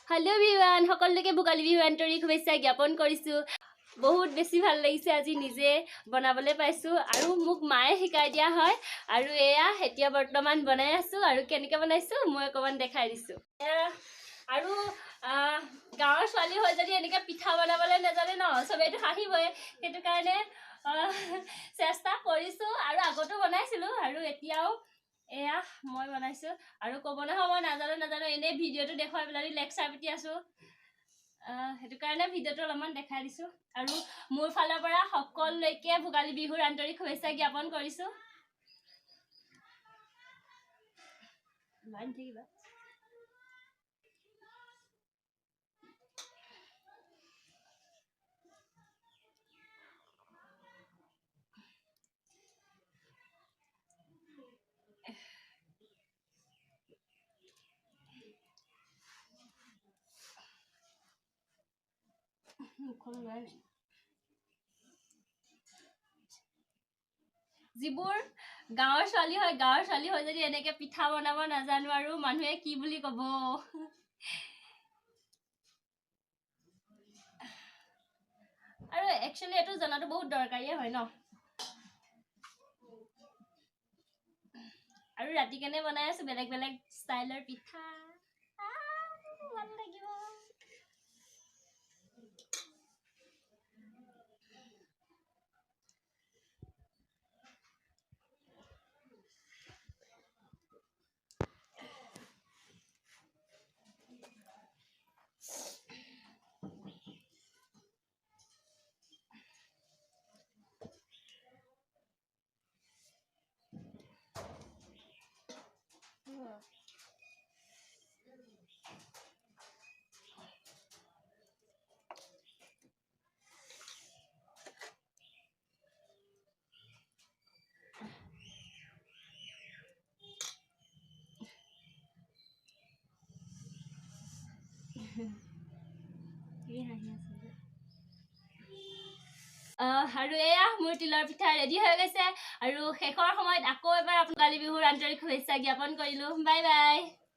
hello everyone সকলকে ভোগালী বিহু আন্তৰিক শুভেচ্ছা জ্ঞাপন কৰিছো বহুত বেছি ভাল লাগিছে আজি নিজে বনাবলৈ পাইছো আৰু মোক মায়ে শিকাই দিয়া হয় আৰু এয়া এতিয়া বৰ্তমান বনাই আছো আৰু কেনেকৈ বনাইছো মই অকমান দেখাই দিছো আৰু গাঁৱৰ ছোৱালী হৈ যদি এনেকৈ পিঠা বনাবলৈ নাজানে ন সবেইটো হাঁহিবই সেইটো কাৰণে চেষ্টা কৰিছো আৰু আগতো বনাইছিলো আৰু এতিয়াও এয়া মই বনাইছো আৰু ক'ব নহয় মই নাজানো এনে ভিডিঅ'টো দেখুৱাই পেলাই লেকচাৰ পিটি আছো সেইটো কাৰণে ভিডিঅ'টো অলপমান দেখাই দিছো আৰু মোৰ ফালৰ পৰা সকলোকে ভোগালী বিহুৰ আন্তৰিক শুভেচ্ছা জ্ঞাপন কৰিছো লাইন থাকিবা যিবোৰ গাঁৱৰ ছোৱালী হয় যদি এনেকে পিঠা বনাব নাজানো আৰু মানুহে কি বুলি ক'ব আৰু একচুয়ালি এটো জানাটো বহুত দৰকাৰীয়ে হয় ন আৰু ৰাতি কেনে বনাই আছো বেলেগ বেলেগ ষ্টাইলৰ পিঠা ভাল লাগিব আৰু এয়া মোৰ তিলৰ পিঠা ৰেডি হৈ গৈছে আৰু শেষৰ সময়ত আকৌ এবাৰ আপোনালোক ভোগালী বিহুৰ আন্তৰিক শুভেচ্ছা জ্ঞাপন কৰিলো বাই বাই